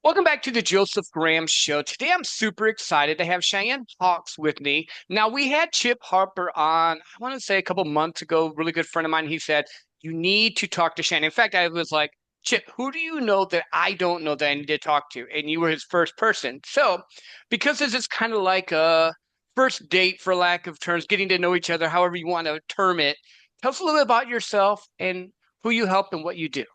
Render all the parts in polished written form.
Welcome back to the Joseph Graham Show. Today I'm super excited to have Cheyenne Hawks with me. Now, we had Chip Harper on, I want to say a couple months ago, really good friend of mine. He said, you need to talk to Cheyenne. In fact, I was like, Chip, who do you know that I don't know that I need to talk to? And you were his first person. So, because this is kind of like a first date, for lack of terms, getting to know each other, however you want to term it, tell us a little bit about yourself and who you help and what you do.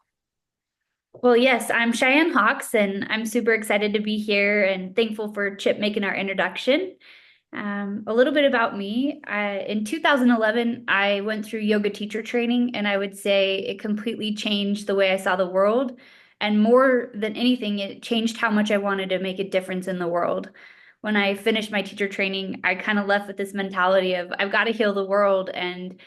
Well, yes, I'm Cheyenne Hawks, and I'm super excited to be here and thankful for Chip making our introduction. A little bit about me. In 2011, I went through yoga teacher training, and I would say it completely changed the way I saw the world. And more than anything, it changed how much I wanted to make a difference in the world. When I finished my teacher training, I kind of left with this mentality of I've got to heal the world. And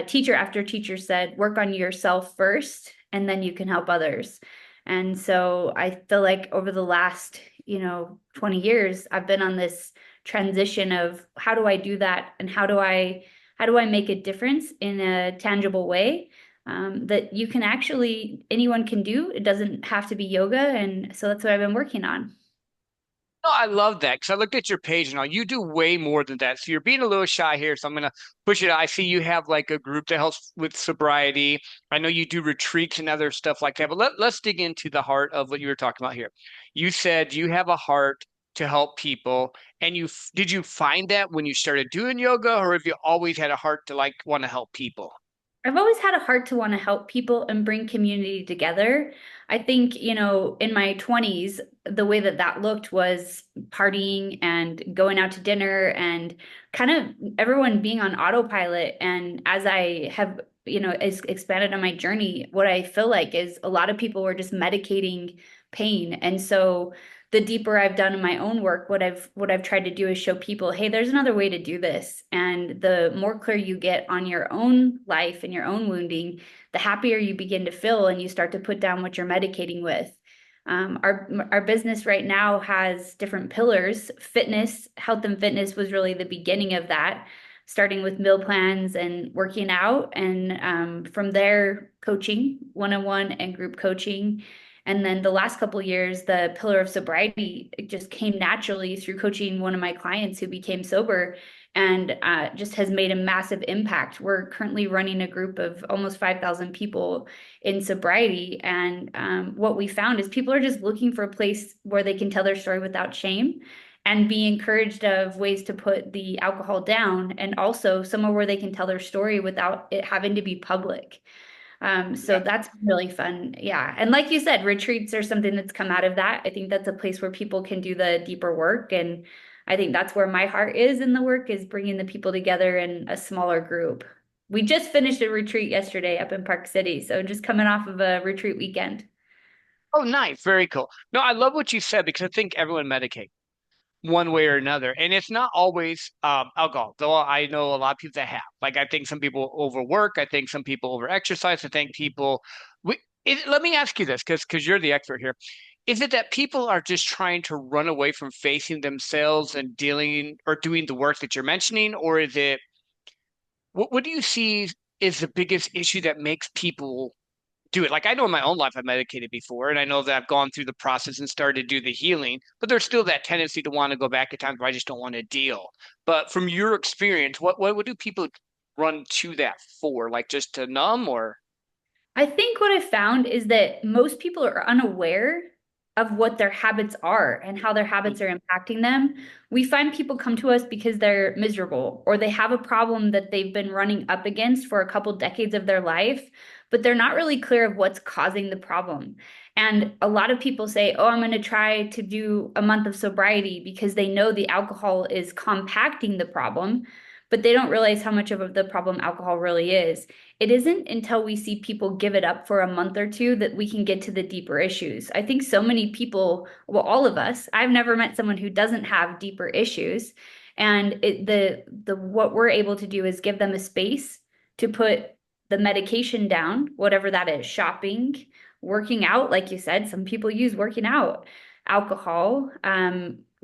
teacher after teacher said, work on yourself first, and then you can help others. And so I feel like over the last, 20 years, I've been on this transition of how do I do that and how do I make a difference in a tangible way that you can actually anyone can do. It doesn't have to be yoga, and so that's what I've been working on. No, I love that because I looked at your page and all you do way more than that. So you're being a little shy here. So I'm gonna push it. I see you have like a group that helps with sobriety. I know you do retreats and other stuff like that. But let's dig into the heart of what you were talking about here. You said you have a heart to help people, and did you find that when you started doing yoga, or have you always had a heart to like want to help people? I've always had a heart to want to help people and bring community together. I think, in my 20s, the way that that looked was partying and going out to dinner and kind of everyone being on autopilot. And as I have, expanded on my journey, what I feel like is a lot of people were just medicating pain. And so the deeper I've done in my own work, what I've tried to do is show people, hey, there's another way to do this. And the more clear you get on your own life and your own wounding, the happier you begin to feel and you start to put down what you're medicating with. Our business right now has different pillars. Fitness, health and fitness was really the beginning of that, starting with meal plans and working out. And from there, coaching, one-on-one and group coaching. And then the last couple of years, the pillar of sobriety just came naturally through coaching one of my clients who became sober and just has made a massive impact. We're currently running a group of almost 5,000 people in sobriety. And what we found is people are just looking for a place where they can tell their story without shame and be encouraged of ways to put the alcohol down and also somewhere where they can tell their story without it having to be public. So that's really fun. Yeah. And like you said, retreats are something that's come out of that. I think that's a place where people can do the deeper work. And I think that's where my heart is in the work is bringing the people together in a smaller group. We just finished a retreat yesterday up in Park City. So just coming off of a retreat weekend. Oh, nice, very cool. No, I love what you said because I think everyone medicates one way or another. And it's not always alcohol, though I know a lot of people that have. Like, I think some people overwork. I think some people overexercise. I think people. Let me ask you this, because you're the expert here. Is it that people are just trying to run away from facing themselves and dealing or doing the work that you're mentioning? Or is it, what do you see is the biggest issue that makes people do it? Like I know in my own life I've medicated before, and I know that I've gone through the process and started to do the healing, but there's still that tendency to want to go back at times where I just don't want to deal. But from your experience, what do people run to that for? Like just to numb or I think what I found is that most people are unaware of what their habits are and how their habits are impacting them. We find people come to us because they're miserable or they have a problem that they've been running up against for a couple decades of their life, but they're not really clear of what's causing the problem. And a lot of people say, "Oh, I'm going to try to do a month of sobriety because they know the alcohol is compacting the problem." But they don't realize how much of the problem alcohol really is. It isn't until we see people give it up for a month or two that we can get to the deeper issues. I think so many people, well, all of us, I've never met someone who doesn't have deeper issues. And the what we're able to do is give them a space to put the medication down, whatever that is, shopping, working out, like you said, some people use working out, alcohol.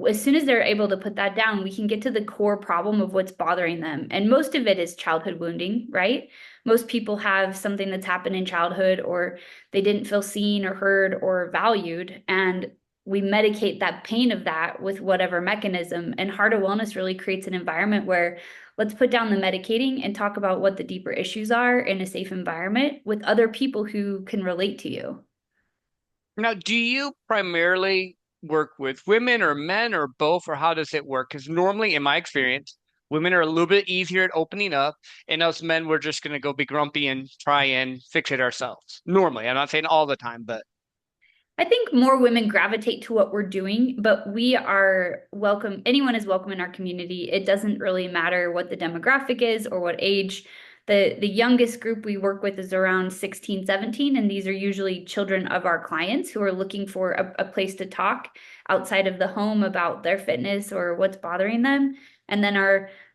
As soon as they're able to put that down, we can get to the core problem of what's bothering them. And most of it is childhood wounding, right? Most people have something that's happened in childhood or they didn't feel seen or heard or valued. And we medicate that pain of that with whatever mechanism. And Heart of Wellness really creates an environment where let's put down the medicating and talk about what the deeper issues are in a safe environment with other people who can relate to you. Now, do you primarily work with women or men or both, or how does it work? Because normally, in my experience, women are a little bit easier at opening up, and us men, we're just going to go be grumpy and try and fix it ourselves. Normally, I'm not saying all the time, but I think more women gravitate to what we're doing, but we are welcome. Anyone is welcome in our community. It doesn't really matter what the demographic is or what age. The youngest group we work with is around 16, 17, and these are usually children of our clients who are looking for a place to talk outside of the home about their fitness or what's bothering them. And then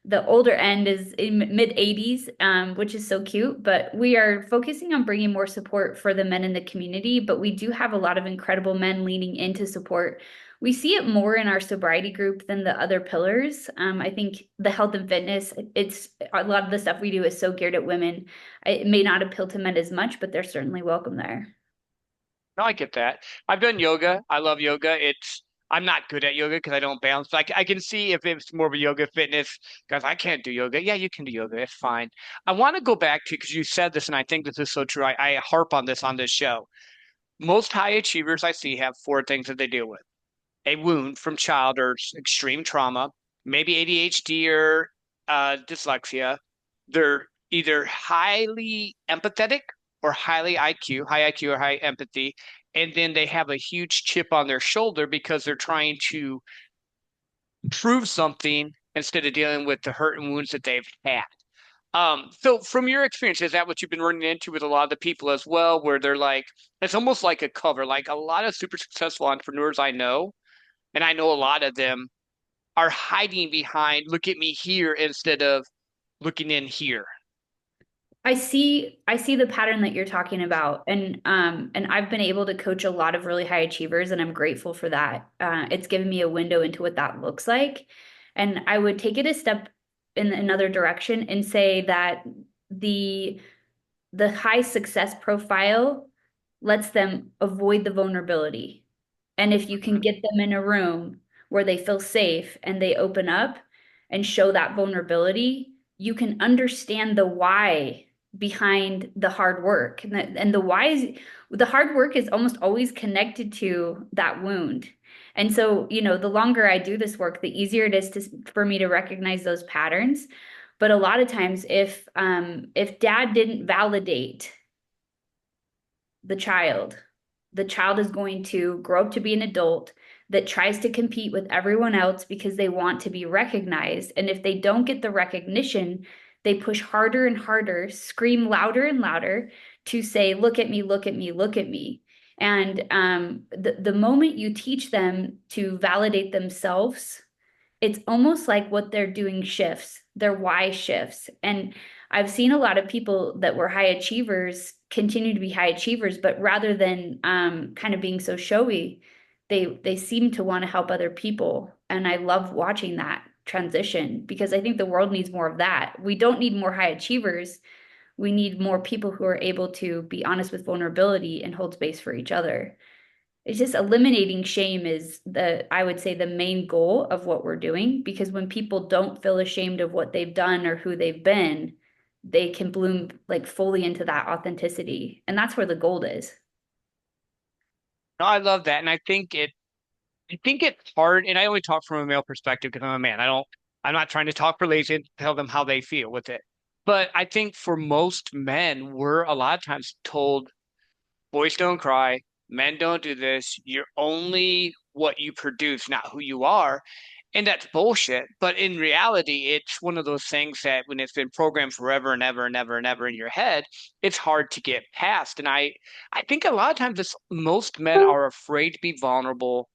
the older end is in mid 80s, which is so cute. But we are focusing on bringing more support for the men in the community. But we do have a lot of incredible men leaning into support. We see it more in our sobriety group than the other pillars. I think the health and fitness, it's a lot of the stuff we do is so geared at women. It may not appeal to men as much, but they're certainly welcome there. no, I get that. I've done yoga. I love yoga. I'm not good at yoga because I don't balance. But I can see if it's more of a yoga fitness, guys, I can't do yoga. Yeah, you can do yoga. It's fine. I want to go back to because you said this, and I think this is so true. I harp on this show. Most high achievers I see have four things that they deal with: a wound from child or extreme trauma, maybe ADHD or dyslexia. They're either highly empathetic or high IQ or high empathy. And then they have a huge chip on their shoulder because they're trying to prove something instead of dealing with the hurt and wounds that they've had. So from your experience, is that what you've been running into with a lot of the people as well, where they're like, it's almost like a cover, like a lot of super successful entrepreneurs I know, and I know a lot of them are hiding behind, look at me here instead of looking in here. I see the pattern that you're talking about, and I've been able to coach a lot of really high achievers, and I'm grateful for that. It's given me a window into what that looks like, and I would take it a step in another direction and say that the the high success profile lets them avoid the vulnerability. And if you can Mhm. get them in a room where they feel safe and they open up and show that vulnerability, you can understand the why behind the hard work. And the why is the hard work is almost always connected to that wound. And so, the longer I do this work, the easier it is for me to recognize those patterns. But a lot of times, if dad didn't validate the the child is going to grow up to be an adult that tries to compete with everyone else because they want to be recognized. And if they don't get the recognition, they push harder and harder, scream louder and louder to say, look at me, look at me, look at me. And the moment you teach them to validate themselves, it's almost like what they're doing shifts, their why shifts. And I've seen a lot of people that were high achievers continue to be high achievers, but rather than kind of being so showy, they seem to want to help other people. And I love watching that transition because I think the world needs more of that. We don't need more high achievers. We need more people who are able to be honest with vulnerability and hold space for each other. It's just eliminating shame is I would say the main goal of what we're doing because when people don't feel ashamed of what they've done or who they've been, they can bloom like fully into that authenticity. And that's where the gold is. No, I love that. And I think it's hard. And I only talk from a male perspective because I'm a man. I'm not trying to talk for lazy and tell them how they feel with it. But I think for most men, we're a lot of times told boys don't cry, men don't do this. You're only what you produce, not who you are. And that's bullshit. But in reality, it's one of those things that when it's been programmed forever and ever and ever and ever in your head, it's hard to get past. And I think a lot of times most men are afraid to be vulnerable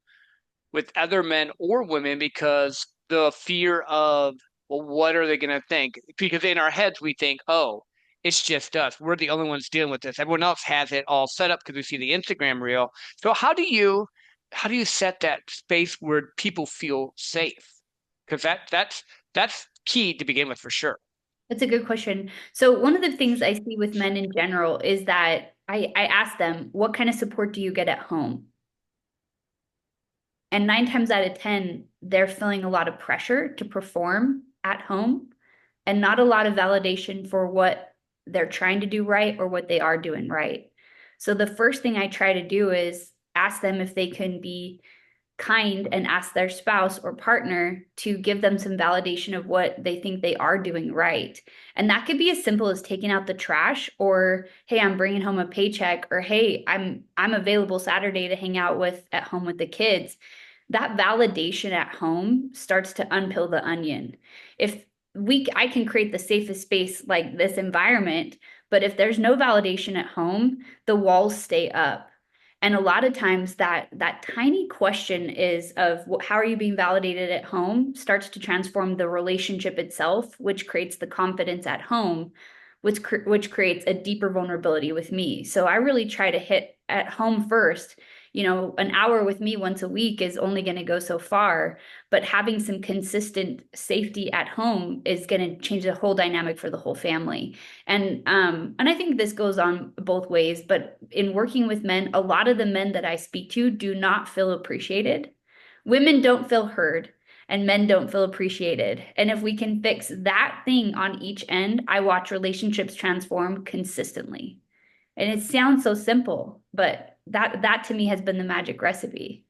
with other men or women because the fear of, well, what are they going to think? Because in our heads, we think, oh, it's just us. We're the only ones dealing with this. Everyone else has it all set up because we see the Instagram reel. So how do you set that space where people feel safe? Because that's key to begin with for sure. That's a good question. So one of the things I see with men in general is that I ask them, what kind of support do you get at home? And 9 times out of 10, they're feeling a lot of pressure to perform at home and not a lot of validation for what they're trying to do right or what they are doing right. So the first thing I try to do is ask them if they can be kind and ask their spouse or partner to give them some validation of what they think they are doing right. And that could be as simple as taking out the trash or, hey, I'm bringing home a paycheck, or hey, I'm available Saturday to hang out with at home with the kids. That validation at home starts to unpeel the onion. If I can create the safest space like this environment, but if there's no validation at home, the walls stay up. And a lot of times that tiny question is of how are you being validated at home starts to transform the relationship itself, which creates the confidence at home, which creates a deeper vulnerability with me. So I really try to hit at home first. An hour with me once a week is only going to go so far, but having some consistent safety at home is going to change the whole dynamic for the whole family. And I think this goes on both ways, but in working with men, a lot of the men that I speak to do not feel appreciated. Women don't feel heard and men don't feel appreciated. And if we can fix that thing on each end, I watch relationships transform consistently. And it sounds so simple, but that to me has been the magic recipe.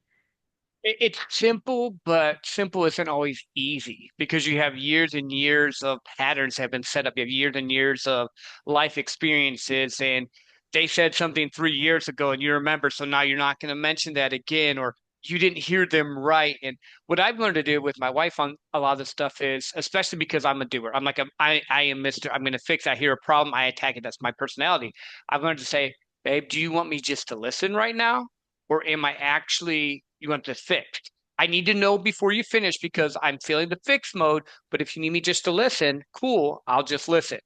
It's simple, but simple isn't always easy because you have years and years of patterns that have been set up. You have years and years of life experiences, and they said something 3 years ago, and you remember, so now you're not going to mention that again, or you didn't hear them right. And what I've learned to do with my wife on a lot of this stuff is, especially because I'm a doer, I'm like, I am Mr. I'm going to fix. I hear a problem, I attack it. That's my personality. I've learned to say, babe, do you want me just to listen right now? Or am I actually you want this fixed? I need to know before you finish because I'm feeling the fix mode. But if you need me just to listen, cool, I'll just listen.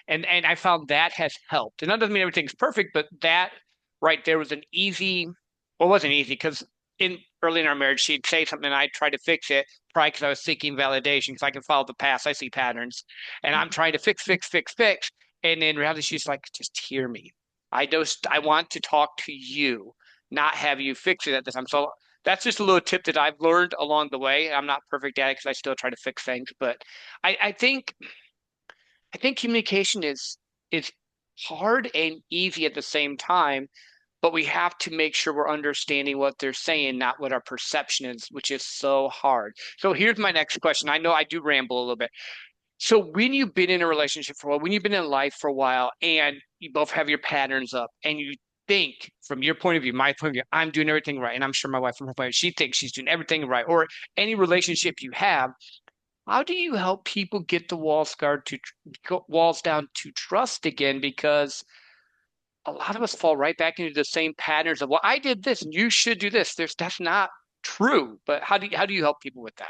And I found that has helped. And that doesn't mean everything's perfect, but that right there was an easy, well, it wasn't easy because in early in our marriage, she'd say something and I'd try to fix it, probably because I was seeking validation because I can follow the past. I see patterns. And I'm trying to fix. And in reality, she's like, just hear me. I want to talk to you, not have you fix it at this time. So that's just a little tip that I've learned along the way. I'm not perfect at it because I still try to fix things, but I think communication is hard and easy at the same time, but we have to make sure we're understanding what they're saying, not what our perception is, which is so hard. So here's my next question. I know I do ramble a little bit. So when you've been in a relationship for a while, when you've been in life for a while, and you both have your patterns up, and you think from your point of view, my point of view, I'm doing everything right, and I'm sure my wife from her point of view, she thinks she's doing everything right, or any relationship you have, how do you help people get the walls down to trust again? Because a lot of us fall right back into the same patterns of, well, I did this and you should do this. That's not true. But how do you help people with that?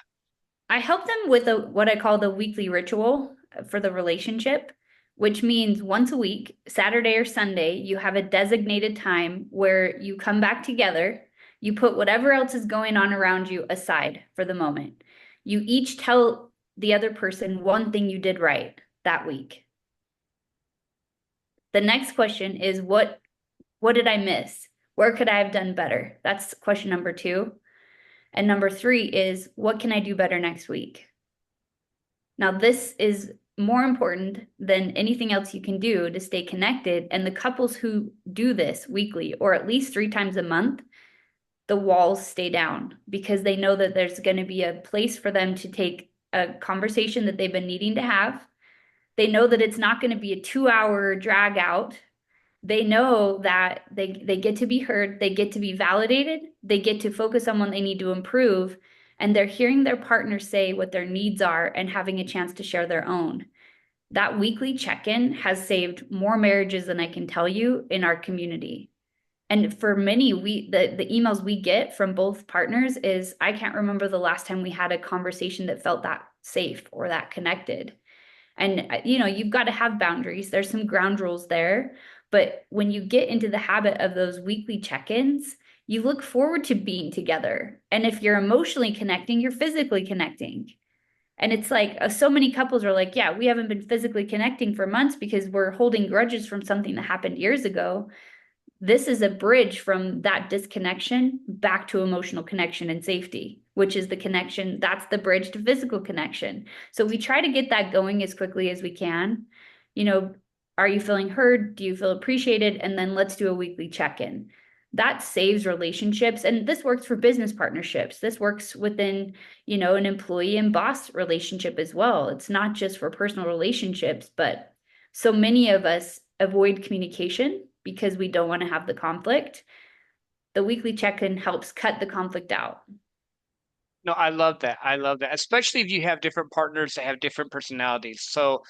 I help them with what I call the weekly ritual for the relationship, which means once a week, Saturday or Sunday, you have a designated time where you come back together. You put whatever else is going on around you aside for the moment. You each tell the other person one thing you did right that week. The next question is what did I miss? Where could I have done better? That's question number two. And number three is what can I do better next week? Now, this is more important than anything else you can do to stay connected. And the couples who do this weekly or at least 3 times a month, the walls stay down because they know that there's going to be a place for them to take a conversation that they've been needing to have. They know that it's not going to be a 2 hour drag out. They know that they get to be heard, they get to be validated, they get to focus on what they need to improve, and they're hearing their partner say what their needs are and having a chance to share their own. That weekly check-in has saved more marriages than I can tell you in our community. And for many, the emails we get from both partners is, I can't remember the last time we had a conversation that felt that safe or that connected. And you've got to have boundaries. There's some ground rules there. But when you get into the habit of those weekly check-ins, you look forward to being together. And if you're emotionally connecting, you're physically connecting. And it's like so many couples are like, yeah, we haven't been physically connecting for months because we're holding grudges from something that happened years ago. This is a bridge from that disconnection back to emotional connection and safety, which is the connection. That's the bridge to physical connection. So we try to get that going as quickly as we can. You know, are you feeling heard? Do you feel appreciated? And then let's do a weekly check-in. That saves relationships. And this works for business partnerships. This works within, an employee and boss relationship as well. It's not just for personal relationships, but so many of us avoid communication because we don't want to have the conflict. The weekly check-in helps cut the conflict out. No, I love that. I love that, especially if you have different partners that have different personalities. So,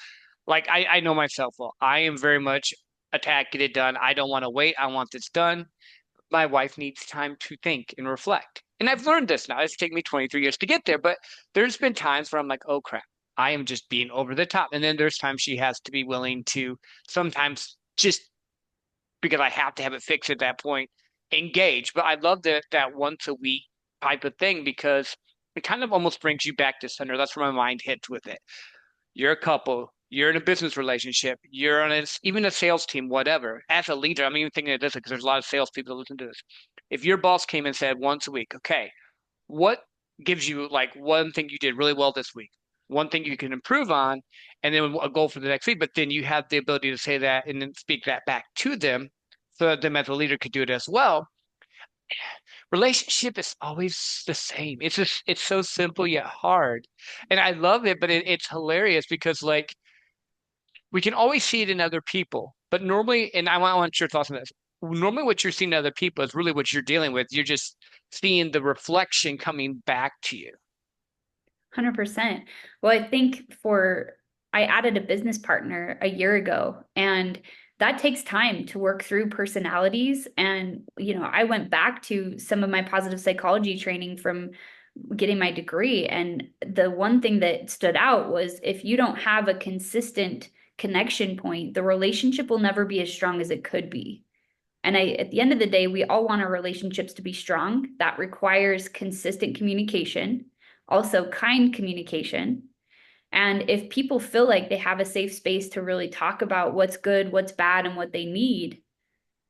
like, I know myself well. I am very much attack, get it done. I don't want to wait. I want this done. My wife needs time to think and reflect. And I've learned this now. It's taken me 23 years to get there, but there's been times where I'm like, oh crap, I am just being over the top. And then there's times she has to be willing to sometimes just because I have to have it fixed at that point, engage. But I love that once a week type of thing because it kind of almost brings you back to center. That's where my mind hits with it. You're a couple, you're in a business relationship, you're on even a sales team, whatever. As a leader, I'm even thinking of this because there's a lot of salespeople that listen to this. If your boss came and said once a week, okay, what gives you like one thing you did really well this week, one thing you can improve on, and then a goal for the next week, but then you have the ability to say that and then speak that back to them so that them as a leader could do it as well. Relationship is always the same. It's so simple yet hard. And I love it, but it's hilarious because like we can always see it in other people, but normally, and I want your thoughts on this. Normally, what you're seeing in other people is really what you're dealing with. You're just seeing the reflection coming back to you. 100%. Well, I added a business partner a year ago, and that takes time to work through personalities. And, I went back to some of my positive psychology training from getting my degree. And the one thing that stood out was if you don't have a consistent connection point, the relationship will never be as strong as it could be. And at the end of the day, we all want our relationships to be strong. That requires consistent communication, also kind communication. And if people feel like they have a safe space to really talk about what's good, what's bad, and what they need,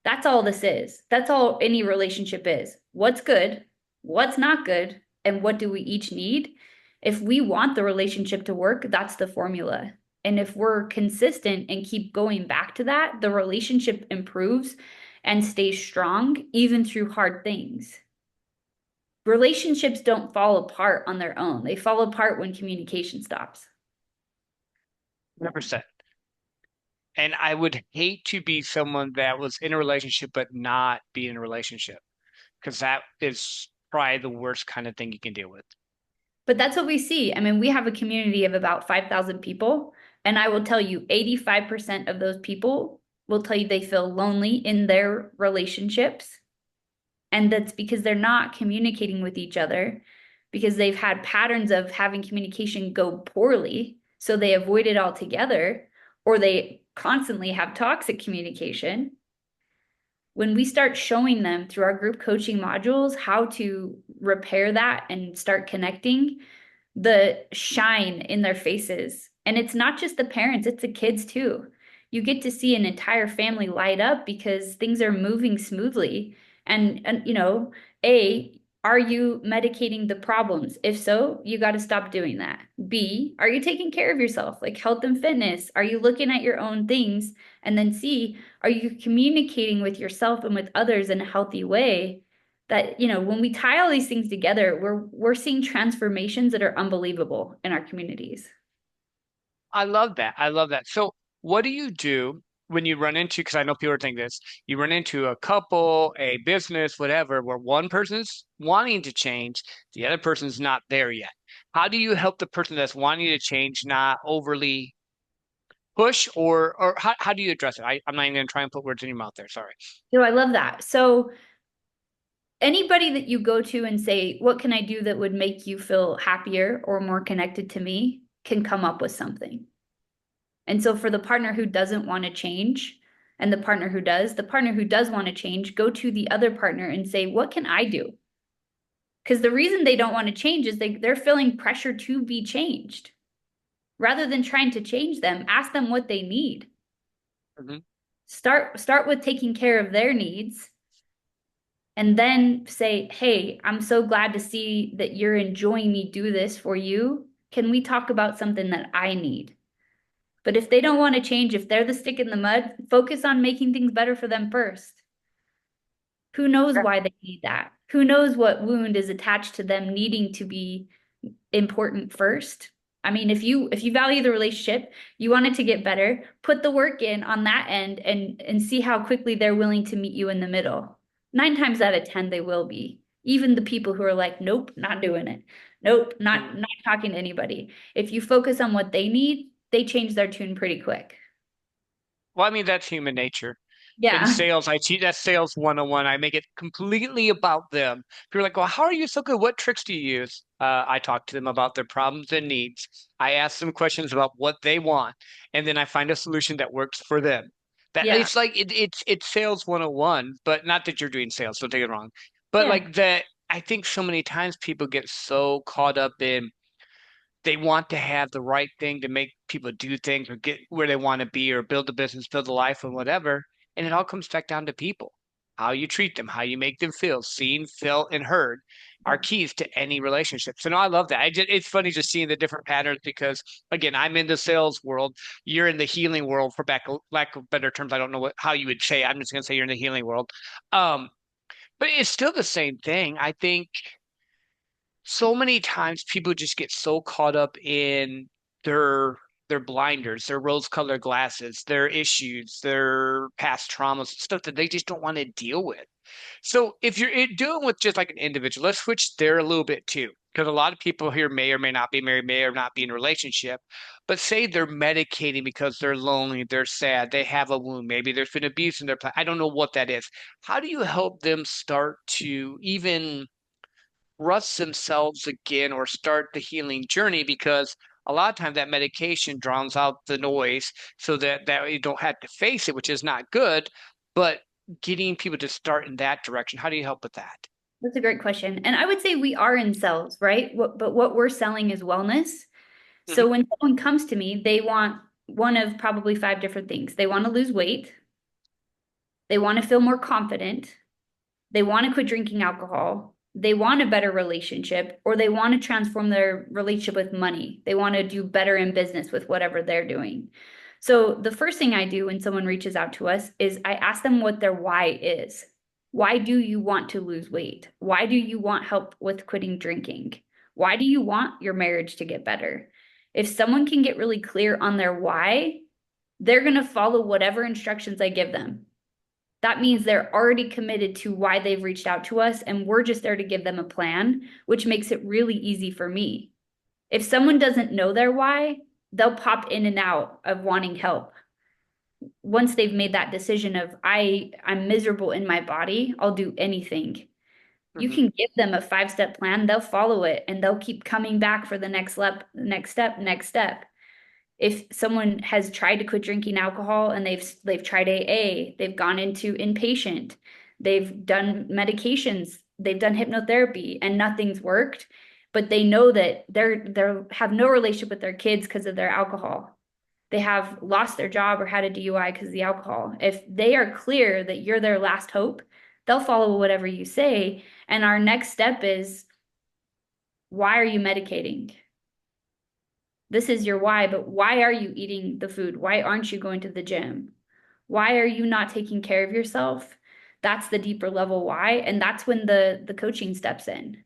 that's all this is. That's all any relationship is. What's good, what's not good, and what do we each need? If we want the relationship to work, that's the formula. And if we're consistent and keep going back to that, the relationship improves and stays strong even through hard things. Relationships don't fall apart on their own. They fall apart when communication stops. 100%. And I would hate to be someone that was in a relationship but not be in a relationship because that is probably the worst kind of thing you can deal with. But that's what we see. I mean, we have a community of about 5,000 people, and I will tell you 85% of those people will tell you they feel lonely in their relationships. And that's because they're not communicating with each other because they've had patterns of having communication go poorly. So they avoid it altogether, or they constantly have toxic communication. When we start showing them through our group coaching modules how to repair that and start connecting, the shine in their faces. And it's not just the parents, it's the kids too. You get to see an entire family light up because things are moving smoothly. And A, are you medicating the problems? If so, you got to stop doing that. B, are you taking care of yourself, like health and fitness? Are you looking at your own things? And then C, are you communicating with yourself and with others in a healthy way? That, when we tie all these things together, we're seeing transformations that are unbelievable in our communities. I love that. I love that. So, what do you do when you run into, because I know people are thinking this, you run into a couple, a business, whatever, where one person's wanting to change, the other person's not there yet. How do you help the person that's wanting to change not overly push or how do you address it? I'm not even going to try and put words in your mouth there. Sorry. I love that. So anybody that you go to and say, what can I do that would make you feel happier or more connected to me, can come up with something. And so for the partner who doesn't want to change and the partner who does want to change, go to the other partner and say, what can I do? Because the reason they don't want to change is they're feeling pressure to be changed. Rather than trying to change them, ask them what they need. Mhm. Start with taking care of their needs and then say, "Hey, I'm so glad to see that you're enjoying me do this for you. Can we talk about something that I need?" But if they don't want to change, if they're the stick in the mud, focus on making things better for them first. Who knows why they need that? Who knows what wound is attached to them needing to be important first? I mean, if you value the relationship, you want it to get better, put the work in on that end and see how quickly they're willing to meet you in the middle. 9 times out of 10, they will be. Even the people who are like, nope, not doing it. Nope, Mm. not talking to anybody. If you focus on what they need, they change their tune pretty quick. Well, I mean, that's human nature. In Yeah. sales, I teach that's sales 101. I make it completely about them. People are like, well, how are you so good? What tricks do you use? I talk to them about their problems and needs. I ask them questions about what they want, and then I find a solution that works for them. That Yeah. it's like it's sales 101, but not that you're doing sales, don't take it wrong. But Yeah. like that, I think so many times people get so caught up in they want to have the right thing to make people do things or get where they want to be or build a business, build a life, and whatever. And it all comes back down to people. How you treat them, how you make them feel, seen, felt, and heard are keys to any relationship. So no, I love that. It's funny just seeing the different patterns because again, I'm in the sales world. You're in the healing world for lack of better terms. I don't know how you would say. I'm just gonna say you're in the healing world. Um, but it's still the same thing. I think so many times people just get so caught up in their their blinders, their rose-colored glasses, their issues, their past traumas, stuff that they just don't want to deal with. So if you're dealing with just like an individual, let's switch there a little bit too. Because a lot of people here may or may not be married, may or not be in a relationship, but say they're medicating because they're lonely, they're sad, they have a wound, maybe there's been abuse in their past. I don't know what that is. How do you help them start to even rust themselves again or start the healing journey because a lot of times that medication drowns out the noise so that you don't have to face it, which is not good. But getting people to start in that direction, how do you help with that? That's a great question. And I would say we are in sales, right? But what we're selling is wellness. Hmm. So when someone comes to me, they want one of probably five different things. They want to lose weight, they want to feel more confident, they want to quit drinking alcohol, they want a better relationship, or they want to transform their relationship with money. They want to do better in business with whatever they're doing. So the first thing I do when someone reaches out to us is I ask them what their why is. Why do you want to lose weight? Why do you want help with quitting drinking? Why do you want your marriage to get better? If someone can get really clear on their why, they're going to follow whatever instructions I give them. That means they're already committed to why they've reached out to us, and we're just there to give them a plan, which makes it really easy for me. If someone doesn't know their why, they'll pop in and out of wanting help. Once they've made that decision of I'm miserable in my body, I'll do anything. You Hmm. can give them a 5 step plan, they'll follow it and they'll keep coming back for the next step. If someone has tried to quit drinking alcohol and they've tried AA, they've gone into inpatient, they've done medications, they've done hypnotherapy and nothing's worked, but they know that they're have no relationship with their kids because of their alcohol. They have lost their job or had a DUI because of the alcohol. If they are clear that you're their last hope, they'll follow whatever you say. And our next step is, why are you medicating? This is your why, but why are you eating the food? Why aren't you going to the gym? Why are you not taking care of yourself? That's the deeper level why, and that's when the coaching steps in.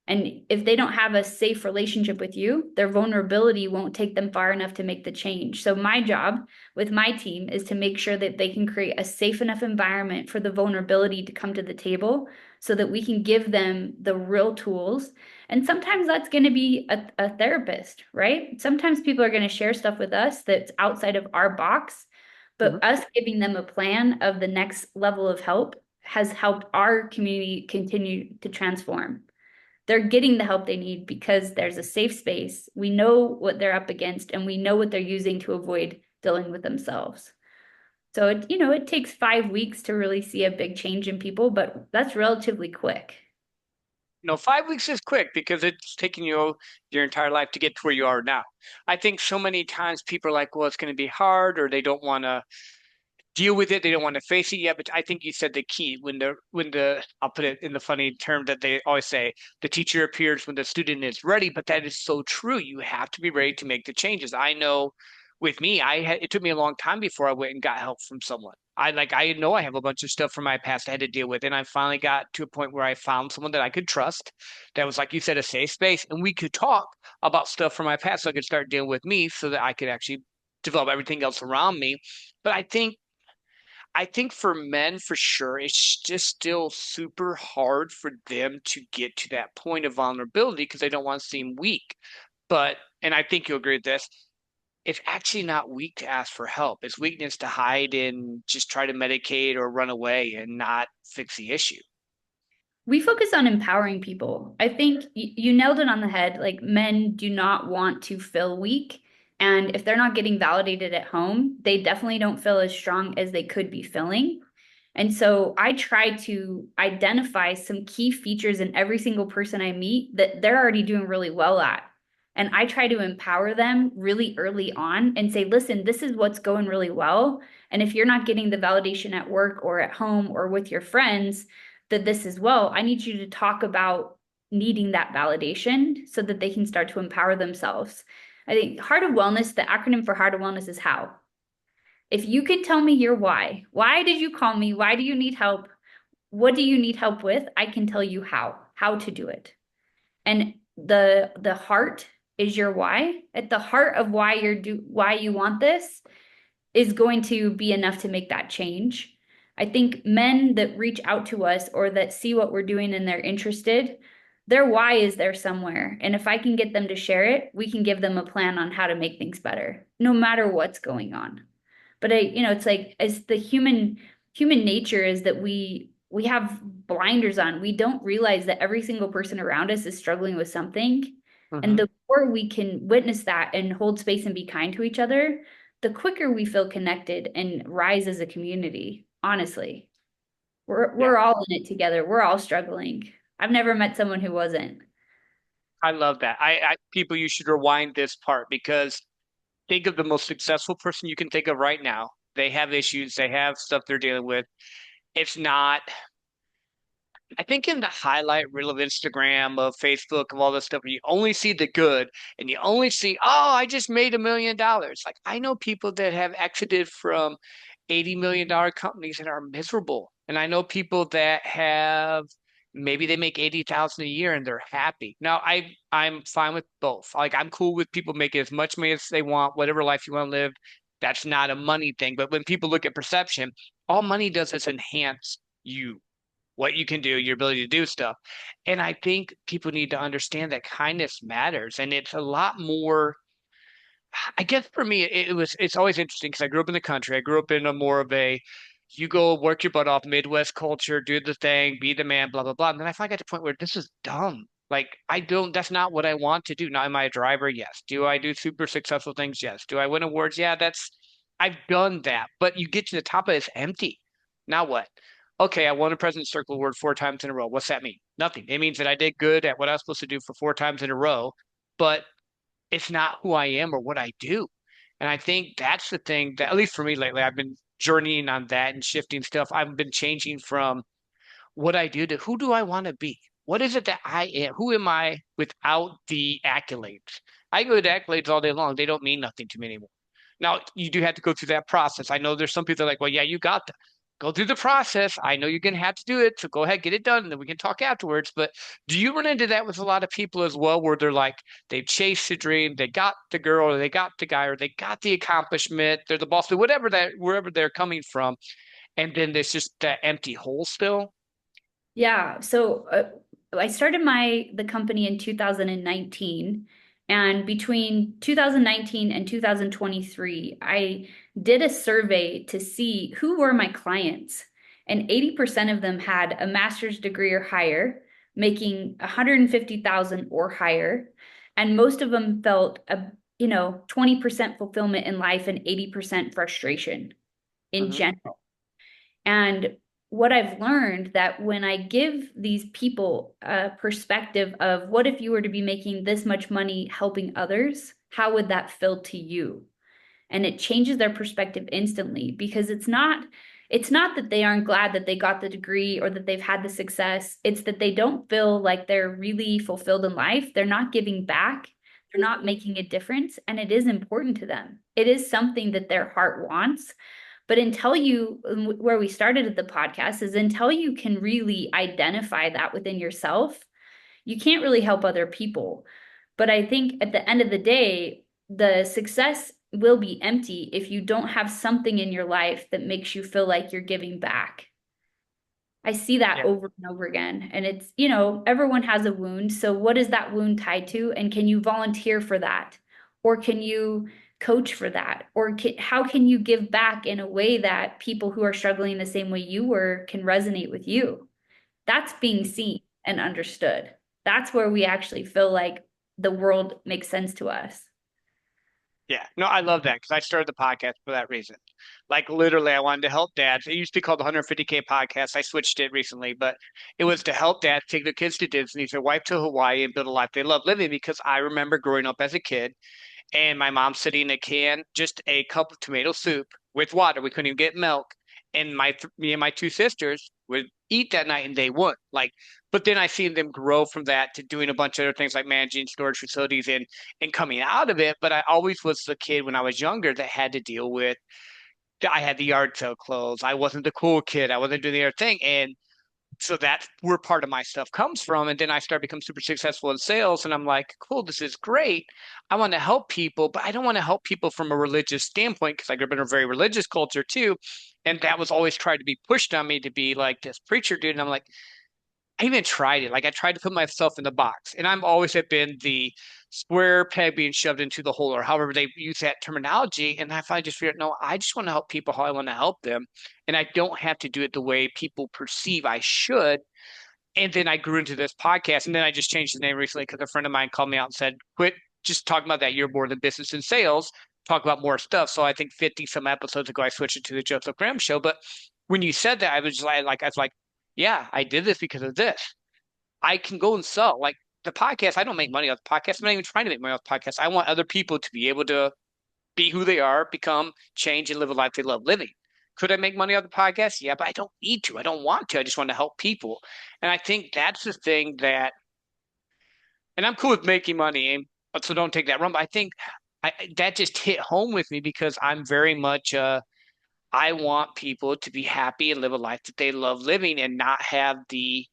And if they don't have a safe relationship with you, their vulnerability won't take them far enough to make the change. So, my job with my team is to make sure that they can create a safe enough environment for the vulnerability to come to the table so that we can give them the real tools. And sometimes that's going to be a therapist, right? Sometimes people are going to share stuff with us that's outside of our box, but Hmm. us giving them a plan of the next level of help has helped our community continue to transform. They're getting the help they need because there's a safe space. We know what they're up against and we know what they're using to avoid dealing with themselves. So it takes 5 weeks to really see a big change in people, but that's relatively quick. No, 5 weeks is quick because it's taking you your entire life to get to where you are now. I think so many times people are like, well, it's going to be hard, or they don't want to deal with it. They don't want to face it yet. But I think you said the key when the I'll put it in the funny term that they always say, the teacher appears when the student is ready. But that is so true. You have to be ready to make the changes. I know with me, it took me a long time before I went and got help from someone. I know I have a bunch of stuff from my past I had to deal with, and I finally got to a point where I found someone that I could trust, that was like you said, a safe space, and we could talk about stuff from my past, so I could start dealing with me, so that I could actually develop everything else around me. But I think for men, for sure, it's just still super hard for them to get to that point of vulnerability because they don't want to seem weak. But, and I think you'll agree with this, it's actually not weak to ask for help. It's weakness to hide and just try to medicate or run away and not fix the issue. We focus on empowering people. I think you nailed it on the head. Like men do not want to feel weak. And if they're not getting validated at home, they definitely don't feel as strong as they could be feeling. And so I try to identify some key features in every single person I meet that they're already doing really well at. And I try to empower them really early on and say, listen, this is what's going really well. And if you're not getting the validation at work or at home or with your friends, that this is well, I need you to talk about needing that validation so that they can start to empower themselves. I think Heart of Wellness, the acronym for Heart of Wellness is how. If you can tell me your why did you call me? Why do you need help? What do you need help with? I can tell you how to do it. And the heart is your why. At the heart of why you want this is going to be enough to make that change. I think men that reach out to us or that see what we're doing and they're interested, their why is there somewhere. And if I can get them to share it, we can give them a plan on how to make things better, no matter what's going on. But it's like as the human nature is that we have blinders on. We don't realize that every single person around us is struggling with something. And Hmm. the more we can witness that and hold space and be kind to each other, the quicker we feel connected and rise as a community. Honestly, Yeah, we're all in it together. We're all struggling. I've never met someone who wasn't. I love that. People, you should rewind this part because think of the most successful person you can think of right now. They have issues, they have stuff they're dealing with. It's not I think in the highlight reel of Instagram, of Facebook, of all this stuff, you only see the good and you only see, oh, I just made $1 million. Like I know people that have exited from $80 million companies and are miserable. And I know people that have maybe they make 80,000 a year and they're happy. Now I'm fine with both. Like I'm cool with people making as much money as they want, whatever life you want to live. That's not a money thing. But when people look at perception, all money does is enhance you, what you can do, your ability to do stuff. And I think people need to understand that kindness matters. And it's a lot more, I guess for me, it's always interesting because I grew up in the country. I grew up in a more of a, you go work your butt off, Midwest culture, do the thing, be the man, blah, blah, blah. And then I finally got to the point where this is dumb. Like, that's not what I want to do. Now, am I a driver? Yes. Do I do super successful things? Yes. Do I win awards? Yeah, I've done that. But you get to the top of it, it's empty. Now what? Okay, I won a President's Circle Award 4 times in a row. What's that mean? Nothing. It means that I did good at what I was supposed to do for 4 times in a row, but it's not who I am or what I do. And I think that's the thing that, at least for me lately, I've been journeying on that and shifting stuff. I've been changing from what I do to who do I want to be? What is it that I am? Who am I without the accolades? I go to accolades all day long. They don't mean nothing to me anymore. Now, you do have to go through that process. I know there's some people that are like, well, yeah, you got that. Go through the process. I know you're going to have to do it. So go ahead, get it done, and then we can talk afterwards. But do you run into that with a lot of people as well, where they're like, they've chased the dream, they got the girl, or they got the guy, or they got the accomplishment, they're the boss, or whatever that, wherever they're coming from, and then there's just that empty hole still? Yeah, so I started the company in 2019, and between 2019 and 2023, I did a survey to see who were my clients, and 80% of them had a master's degree or higher, making 150,000 or higher, and most of them felt 20% fulfillment in life and 80% frustration in Hmm. general. And what I've learned that when I give these people a perspective of what if you were to be making this much money helping others, how would that feel to you? and it changes their perspective instantly because it's not that they aren't glad that they got the degree or that they've had the success. It's that they don't feel like they're really fulfilled in life. They're not giving back. They're not making a difference. And it is important to them. It is something that their heart wants. But until you, where we started at the podcast, is until you can really identify that within yourself, you can't really help other people. But I think at the end of the day, the success will be empty if you don't have something in your life that makes you feel like you're giving back. I see that Yeah. over and over again. And it's, everyone has a wound. So what is that wound tied to? And can you volunteer for that? Or can you coach for that? Or how can you give back in a way that people who are struggling the same way you were can resonate with you? That's being seen and understood. That's where we actually feel like the world makes sense to us. Yeah, no, I love that because I started the podcast for that reason. Like literally, I wanted to help dads. It used to be called the 150K podcast. I switched it recently, but it was to help dads take their kids to Disney, their wife to Hawaii, and build a life they love living. Because I remember growing up as a kid and my mom sitting in a can, just a cup of tomato soup with water. We couldn't even get milk. And me and my two sisters would eat that night and they wouldn't. Like, but then I seen them grow from that to doing a bunch of other things like managing storage facilities and coming out of it. But I always was the kid when I was younger that had to deal with I had the yard sale clothes. I wasn't the cool kid. I wasn't doing the other thing. And so that's where part of my stuff comes from. And then I started becoming super successful in sales. And I'm like, cool, this is great. I want to help people, but I don't want to help people from a religious standpoint because I grew up in a very religious culture too. And that was always tried to be pushed on me to be like this preacher dude. And I'm like, I even tried it. Like I tried to put myself in the box. And I'm always have been the square peg being shoved into the hole or however they use that terminology. And I finally just figured, no, I just want to help people how I want to help them. And I don't have to do it the way people perceive I should. And then I grew into this podcast, and then I just changed the name recently because a friend of mine called me out and said, "Quit just talking about that. You're more than business and sales. Talk about more stuff." So I think 50 some episodes ago, I switched it to the Joseph Graham Show. But when you said that, I was like, yeah, I did this because of this. I can go and sell like the podcast. I don't make money off the podcast. I'm not even trying to make money off the podcast. I want other people to be able to be who they are, become, change, and live a life they love living. Could I make money on the podcast? Yeah, but I don't need to. I don't want to. I just want to help people. And I think that's the thing that, and I'm cool with making money, so don't take that wrong. But I think that just hit home with me because I'm very much, I want people to be happy and live a life that they love living and not have the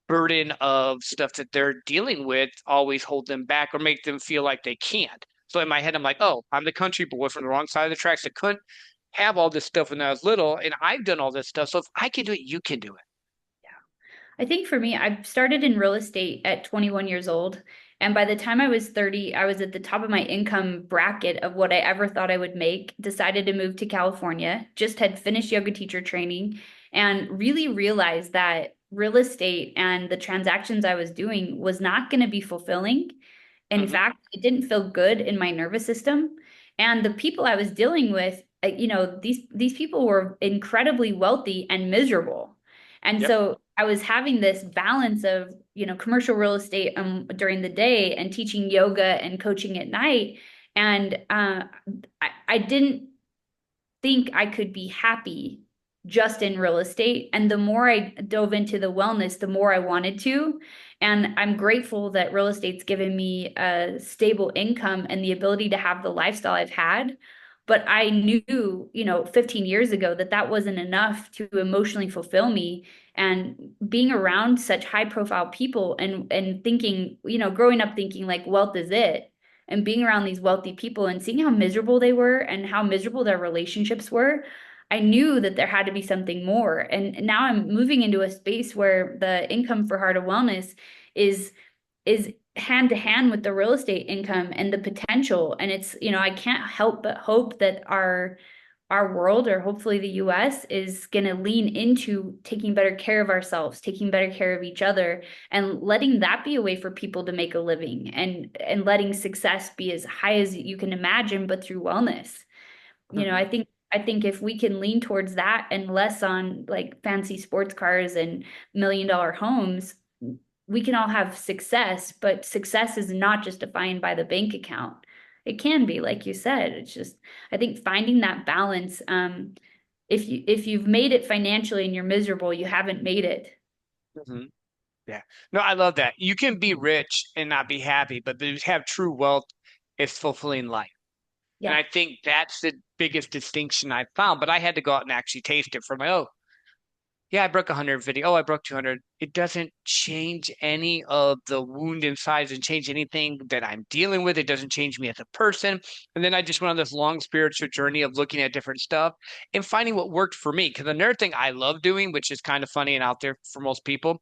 burden of stuff that they're dealing with always hold them back or make them feel like they can't. So in my head, I'm like, oh, I'm the country boy from the wrong side of the tracks that couldn't have all this stuff when I was little, and I've done all this stuff. So if I can do it, you can do it. I think for me, I started in real estate at 21 years old. And by the time I was 30, I was at the top of my income bracket of what I ever thought I would make. Decided to move to California, just had finished yoga teacher training, and really realized that real estate and the transactions I was doing was not going to be fulfilling. In Hmm. fact, it didn't feel good in my nervous system. And the people I was dealing with, these people were incredibly wealthy and miserable. And Yep. so I was having this balance of, commercial real estate during the day and teaching yoga and coaching at night. And I didn't think I could be happy just in real estate. And the more I dove into the wellness, the more I wanted to. And I'm grateful that real estate's given me a stable income and the ability to have the lifestyle I've had. But I knew, 15 years ago that that wasn't enough to emotionally fulfill me. And being around such high profile people and thinking, growing up thinking like wealth is it, and being around these wealthy people and seeing how miserable they were and how miserable their relationships were, I knew that there had to be something more. And now I'm moving into a space where the income for Heart of Wellness is is hand to hand with the real estate income and the potential. And it's, I can't help but hope that our world, or hopefully the US, is going to lean into taking better care of ourselves, taking better care of each other, and letting that be a way for people to make a living, and letting success be as high as you can imagine, but through wellness. Hmm. I think if we can lean towards that and less on like fancy sports cars and million-dollar homes, we can all have success, but success is not just defined by the bank account. It can be, like you said. It's just, I think finding that balance, if you've made it financially and you're miserable, you haven't made it. Hmm. Yeah. No, I love that. You can be rich and not be happy, but to have true wealth is fulfilling life. And Yeah. I think that's the biggest distinction I found. But I had to go out and actually taste it for my, oh, yeah, I broke 150. Oh, I broke 200. It doesn't change any of the wound inside. It doesn't change anything that I'm dealing with. It doesn't change me as a person. And then I just went on this long spiritual journey of looking at different stuff and finding what worked for me. Because another thing I love doing, which is kind of funny and out there for most people,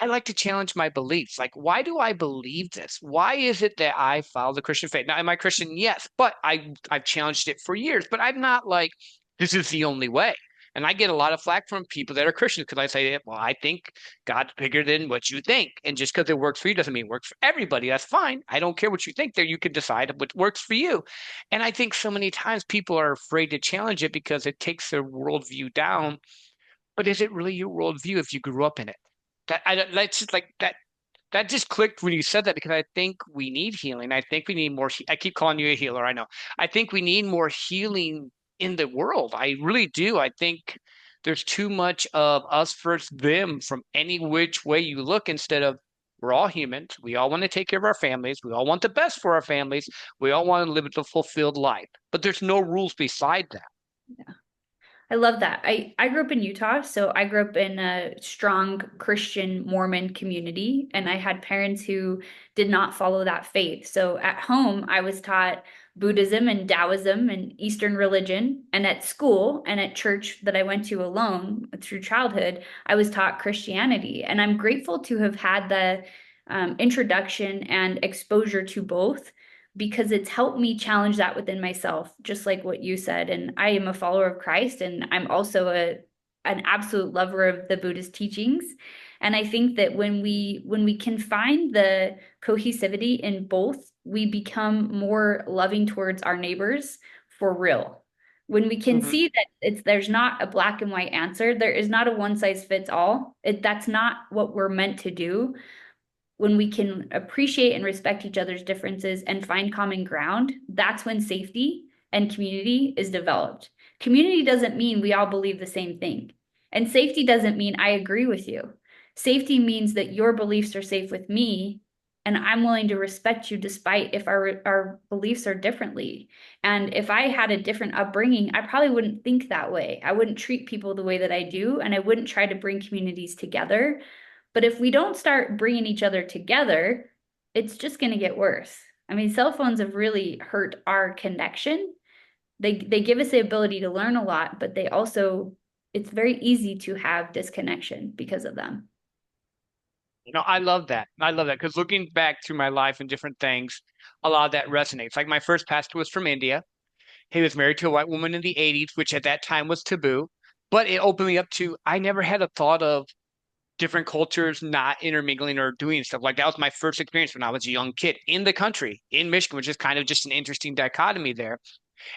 I like to challenge my beliefs. Like, why do I believe this? Why is it that I follow the Christian faith? Now, am I Christian? Yes, but I've challenged it for years. But I'm not like this is the only way. And I get a lot of flack from people that are Christians because I say, well, I think God's bigger than what you think. And just because it works for you doesn't mean it works for everybody. That's fine. I don't care what you think there. You can decide what works for you. And I think so many times people are afraid to challenge it because it takes their worldview down. But is it really your worldview if you grew up in it? That's just like that. That just clicked when you said that because I think we need healing. I think we need more. I keep calling you a healer. I know. I think we need more healing in the world. I really do. I think there's too much of us versus them from any which way you look instead of we're all humans. We all want to take care of our families. We all want the best for our families. We all want to live a fulfilled life. But there's no rules beside that. I love that. I grew up in Utah, so I grew up in a strong Christian Mormon community, and I had parents who did not follow that faith. So at home, I was taught Buddhism and Taoism and Eastern religion, and at school and at church that I went to alone through childhood, I was taught Christianity. And I'm grateful to have had the introduction and exposure to both because it's helped me challenge that within myself, just like what you said. And I am a follower of Christ, and I'm also an absolute lover of the Buddhist teachings. And I think that when we can find the cohesivity in both, we become more loving towards our neighbors for real. When we can Hmm. see that there's not a black and white answer, there is not a one size fits all. That's not what we're meant to do. When we can appreciate and respect each other's differences and find common ground, that's when safety and community is developed. Community doesn't mean we all believe the same thing. And safety doesn't mean I agree with you. Safety means that your beliefs are safe with me and I'm willing to respect you despite if our beliefs are differently. And if I had a different upbringing, I probably wouldn't think that way. I wouldn't treat people the way that I do, and I wouldn't try to bring communities together. But if we don't start bringing each other together, it's just going to get worse. I mean, cell phones have really hurt our connection. They give us the ability to learn a lot, but they also it's very easy to have disconnection because of them. I love that. I love that because looking back through my life and different things, a lot of that resonates. Like my first pastor was from India. He was married to a white woman in the 80s, which at that time was taboo. But it opened me up to I never had a thought of different cultures not intermingling or doing stuff. Like that was my first experience when I was a young kid in the country, in Michigan, which is kind of just an interesting dichotomy there.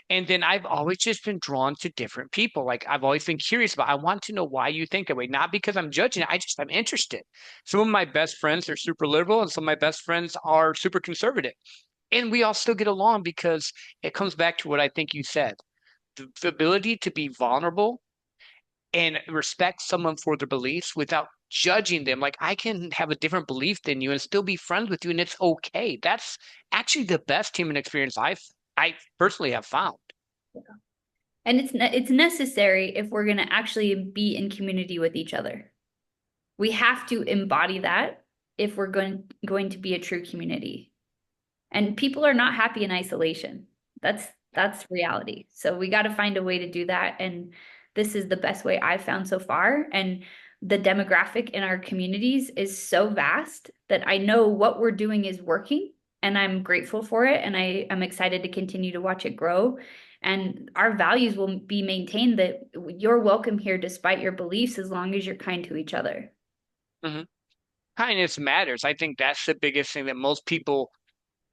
And then I've always just been drawn to different people. Like I've always been curious about, I want to know why you think that way. Not because I'm judging it. I'm interested. Some of my best friends are super liberal and some of my best friends are super conservative. And we all still get along because it comes back to what I think you said. The ability to be vulnerable and respect someone for their beliefs without judging them. Like I can have a different belief than you and still be friends with you, and it's okay. That's actually the best human experience I personally have found. And it's necessary if we're going to actually be in community with each other. We have to embody that if we're going to be a true community. And people are not happy in isolation. That's reality. So we got to find a way to do that. And this is the best way I've found so far. And the demographic in our communities is so vast that I know what we're doing is working, and I'm grateful for it. And I am excited to continue to watch it grow. And our values will be maintained that you're welcome here despite your beliefs as long as you're kind to each other. Hmm. Kindness matters. I think that's the biggest thing that most people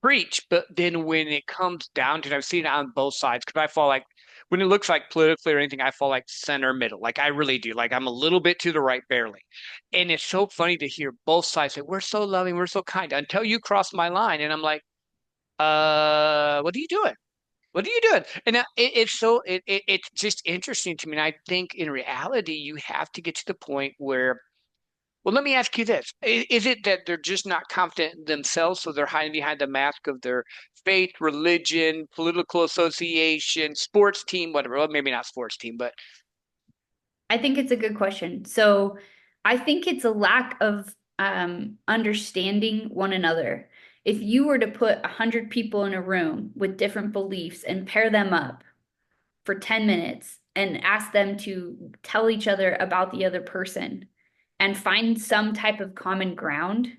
preach, but then when it comes down to it, I've seen it on both sides because I fall like when it looks like politically or anything, I fall like center middle. Like I really do. Like I'm a little bit to the right, barely. And it's so funny to hear both sides say, we're so loving, we're so kind until you cross my line. And I'm like, what are you doing? What are you doing? And it's just interesting to me. And I think in reality, you have to get to the point where, well, let me ask you this. Is it that they're just not confident in themselves, so they're hiding behind the mask of their faith, religion, political association, sports team, whatever? Well, maybe not sports team, but I think it's a good question. So I think it's a lack of understanding one another. If you were to put 100 people in a room with different beliefs and pair them up for 10 minutes and ask them to tell each other about the other person and find some type of common ground,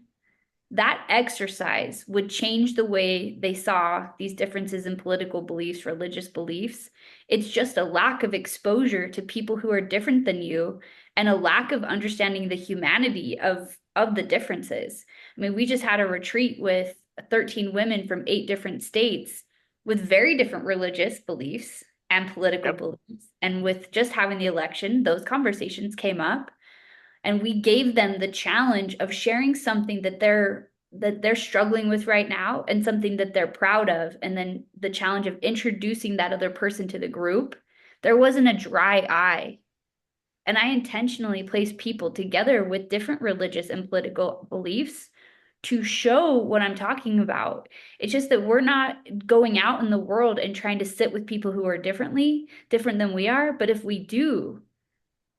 that exercise would change the way they saw these differences in political beliefs, religious beliefs. It's just a lack of exposure to people who are different than you and a lack of understanding the humanity of the differences. I mean, we just had a retreat with 13 women from 8 different states with very different religious beliefs and political yep. beliefs. And with just having the election, those conversations came up and we gave them the challenge of sharing something that they're struggling with right now and something that they're proud of, and then the challenge of introducing that other person to the group. There wasn't a dry eye, and I intentionally placed people together with different religious and political beliefs to show what I'm talking about. It's just that we're not going out in the world and trying to sit with people who are different than we are, but if we do,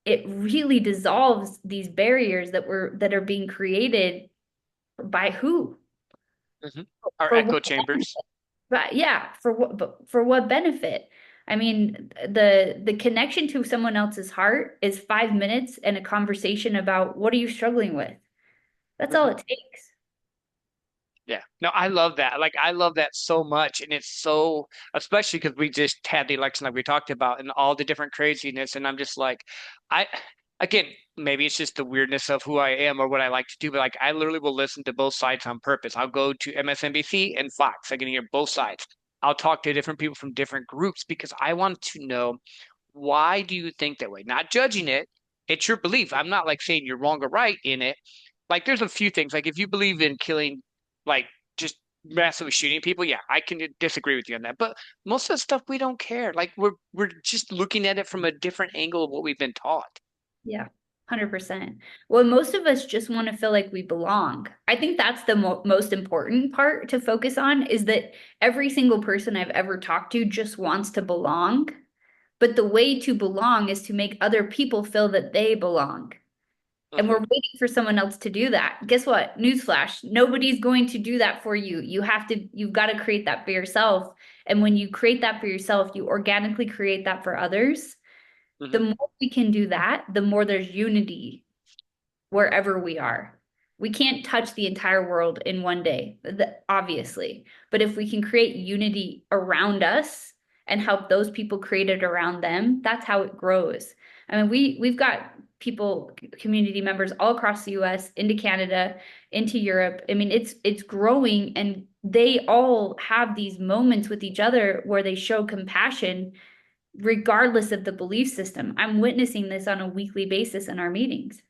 it really dissolves these barriers that are being created by who? Hmm. Our For what? echo chambers. But yeah, for what? But for what benefit? I mean, the connection to someone else's heart is 5 minutes and a conversation about what are you struggling with. That's all Hmm. it takes. Yeah. No, I love that. Like, I love that so much. And it's so, especially because we just had the election like we talked about and all the different craziness. And I'm just like, I, again, maybe it's just the weirdness of who I am or what I like to do, but like, I literally will listen to both sides on purpose. I'll go to MSNBC and Fox. I can hear both sides. I'll talk to different people from different groups because I want to know, why do you think that way? Not judging it. It's your belief. I'm not like saying you're wrong or right in it. Like there's a few things. Like if you believe in killing, like just massively shooting people, yeah, I can disagree with you on that. But most of the stuff we don't care. Like we're just looking at it from a different angle of what we've been taught. Yeah, 100%. Well, most of us just want to feel like we belong. I think that's the most important part to focus on is that every single person I've ever talked to just wants to belong. But the way to belong is to make other people feel that they belong. And we're Hmm. waiting for someone else to do that. Guess what? Newsflash, nobody's going to do that for you. You've got to create that for yourself. And when you create that for yourself, you organically create that for others. The Hmm. more we can do that, the more there's unity wherever we are. We can't touch the entire world in one day, obviously. But if we can create unity around us and help those people create it around them, that's how it grows. I mean, we've got people, community members all across the US, into Canada, into Europe. I mean, it's growing and they all have these moments with each other where they show compassion regardless of the belief system. I'm witnessing this on a weekly basis in our meetings.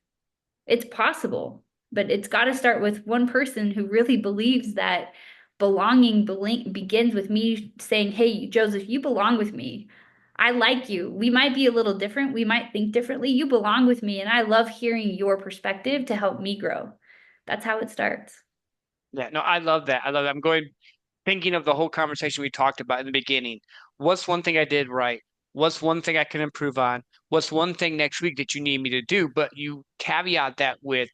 It's possible, but it's got to start with one person who really believes that belonging begins with me saying, "Hey, Joseph, you belong with me. I like you. We might be a little different. We might think differently. You belong with me, and I love hearing your perspective to help me grow." That's how it starts. Yeah, no, I love that. I love that. I'm going thinking of the whole conversation we talked about in the beginning. What's one thing I did right? What's one thing I can improve on? What's one thing next week that you need me to do? But you caveat that with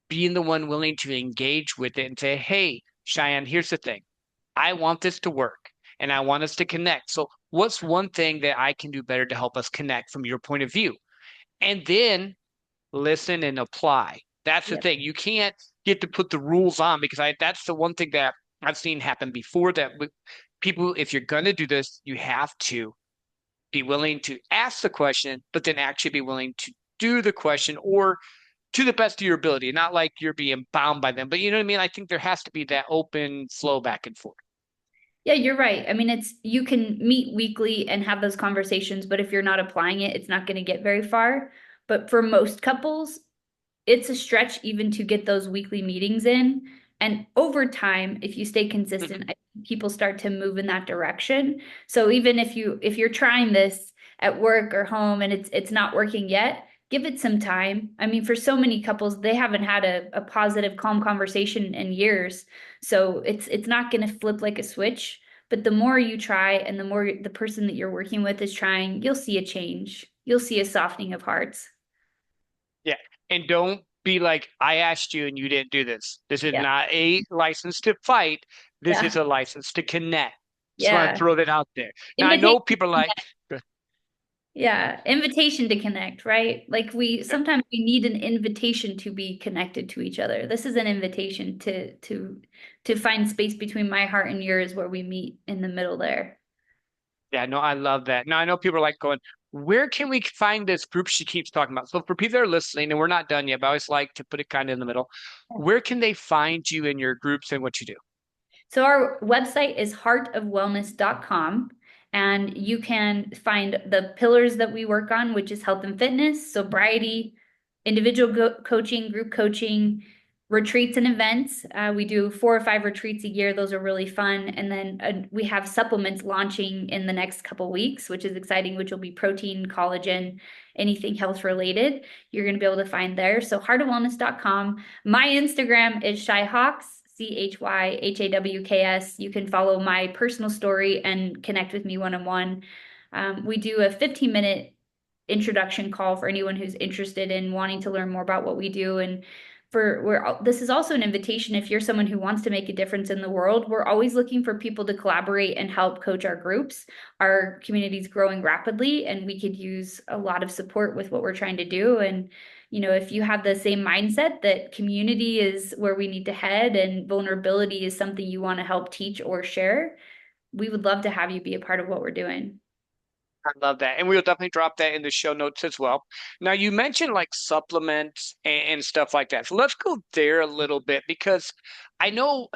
being the one willing to engage with it and say, hey, Cheyenne, here's the thing. I want this to work and I want us to connect. So, what's one thing that I can do better to help us connect from your point of view? And then listen and apply. That's the Yep. thing. You can't get to put the rules on because that's the one thing that I've seen happen before that people, if you're going to do this, you have to be willing to ask the question, but then actually be willing to do the question or to the best of your ability, not like you're being bound by them. But you know what I mean? I think there has to be that open flow back and forth. Yeah, you're right. I mean, it's you can meet weekly and have those conversations, but if you're not applying it, it's not going to get very far. But for most couples, it's a stretch even to get those weekly meetings in And over time, if you stay Mhm. consistent, I think people start to move in that direction. So even if you're trying this at work or home and it's not working yet, give it some time. I mean, for so many couples, they haven't had a positive, calm conversation in years. So it's not going to flip like a switch. But the more you try and the more the person that you're working with is trying, you'll see a change. You'll see a softening of hearts. Yeah. And don't be like, I asked you and you didn't do this. This is Yeah. not a license to fight. This is Yeah. a license to connect. Just want to Yeah. throw that out there. Now, I Invitation. know people are like, Yeah, invitation to connect, right? Like we sometimes we need an invitation to be connected to each other. This is an invitation to find space between my heart and yours where we meet in the middle there. yeah, no, I love that. Now, I know people are like going, where can we find this group she keeps talking about? So for people that are listening, and we're not done yet, but I always like to put it kind of in the middle. Where can they find you in your groups and what you do? So our website is heartofwellness.com, and you can find the pillars that we work on, which is health and fitness, sobriety, individual coaching, group coaching, retreats and events. We do 4 or 5 retreats a year. Those are really fun. And then we have supplements launching in the next couple weeks, which is exciting, which will be protein, collagen, anything health related. You're going to be able to find there. So heartofwellness.com. My Instagram is Shy Hawks, CHYHAWKS. You can follow my personal story and connect with me one-on-one. We do a 15-minute introduction call for anyone who's interested in wanting to learn more about what we do. And this is also an invitation if you're someone who wants to make a difference in the world. We're always looking for people to collaborate and help coach our groups. Our community is growing rapidly, and we could use a lot of support with what we're trying to do. And if you have the same mindset that community is where we need to head and vulnerability is something you want to help teach or share, we would love to have you be a part of what we're doing. I love that. And we'll definitely drop that in the show notes as well. Now, you mentioned like supplements and stuff like that. So let's go there a little bit because I know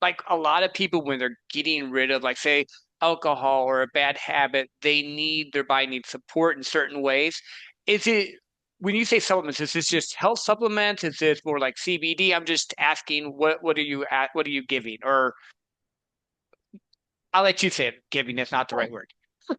like a lot of people when they're getting rid of like say alcohol or a bad habit, their body needs support in certain ways. Is it when you say supplements, is this just health supplements? Is this more like CBD? I'm just asking what are you giving? Or I'll let you say it. Giving is not the right word.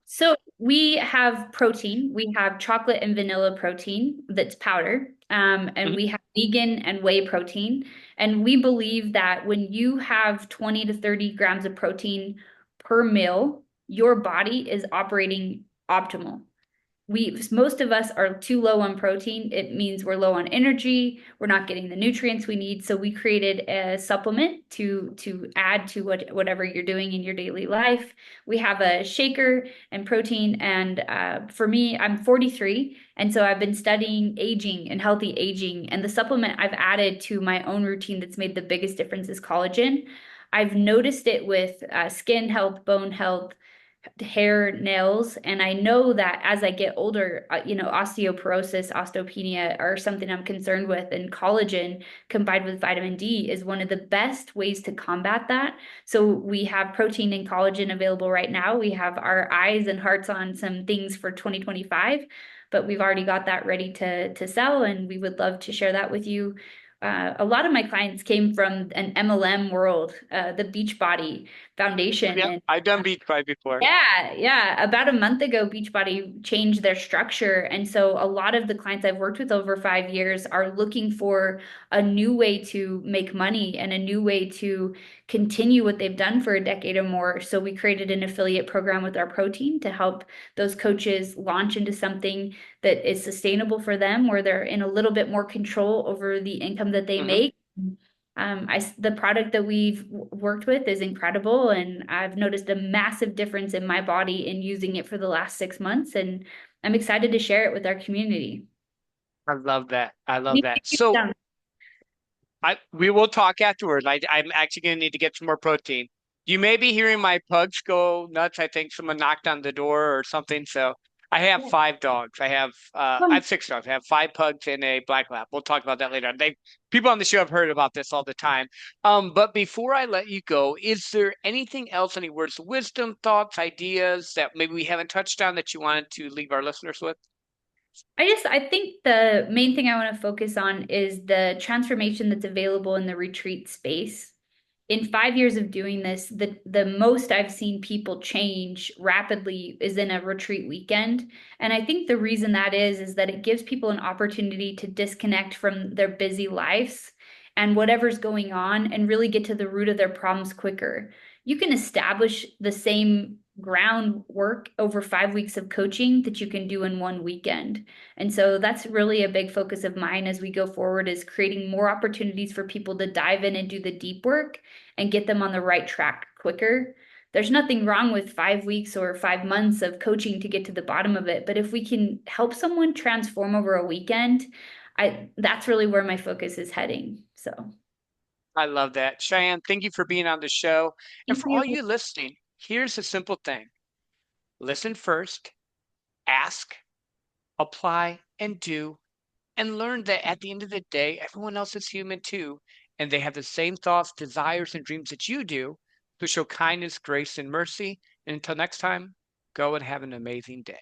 So we have protein. We have chocolate and vanilla protein that's powder. And Mhm. we have vegan and whey protein. And we believe that when you have 20 to 30 grams of protein per meal, your body is operating optimal. Most of us are too low on protein. It means we're low on energy. We're not getting the nutrients we need. So we created a supplement to add to whatever you're doing in your daily life. We have a shaker and protein. And for me, I'm 43, and so I've been studying aging and healthy aging. And the supplement I've added to my own routine that's made the biggest difference is collagen. I've noticed it with skin health, bone health, hair, nails. And I know that as I get older, osteoporosis, osteopenia are something I'm concerned with. And collagen combined with vitamin D is one of the best ways to combat that. So we have protein and collagen available right now. We have our eyes and hearts on some things for 2025, but we've already got that ready to sell, and we would love to share that with you. A lot of my clients came from an MLM world, the Beachbody Foundation, Yeah, and I've done beach bike before. yeah, yeah. About a month ago, Beachbody changed their structure. And so a lot of the clients I've worked with over 5 years are looking for a new way to make money and a new way to continue what they've done for a decade or more. So we created an affiliate program with our protein to help those coaches launch into something that is sustainable for them, where they're in a little bit more control over the income that they Hmm. make. The product that we've worked with is incredible, and I've noticed a massive difference in my body in using it for the last 6 months, and I'm excited to share it with our community. I love that. I love Me that. too. So we will talk afterwards. I'm actually going to need to get some more protein. You may be hearing my pugs go nuts. I think someone knocked on the door or something. So I have 5 dogs. I have 6 dogs. I have 5 pugs and a black lab. We'll talk about that later. People on the show have heard about this all the time. But before I let you go, is there anything else, any words of wisdom, thoughts, ideas that maybe we haven't touched on that you wanted to leave our listeners with? I think the main thing I want to focus on is the transformation that's available in the retreat space. In 5 years of doing this, the most I've seen people change rapidly is in a retreat weekend. And I think the reason that is that it gives people an opportunity to disconnect from their busy lives and whatever's going on and really get to the root of their problems quicker. You can establish the same groundwork over 5 weeks of coaching that you can do in one weekend. And so that's really a big focus of mine as we go forward is creating more opportunities for people to dive in and do the deep work and get them on the right track quicker. There's nothing wrong with 5 weeks or 5 months of coaching to get to the bottom of it, but if we can help someone transform over a weekend, I that's really where my focus is heading. So, I love that. Cheyenne, thank you for being on the show. And thank for all you. you listening, here's a simple thing. Listen first, ask, apply, and do, and learn that at the end of the day, everyone else is human too, and they have the same thoughts, desires, and dreams that you do. So show kindness, grace, and mercy. And until next time, go and have an amazing day.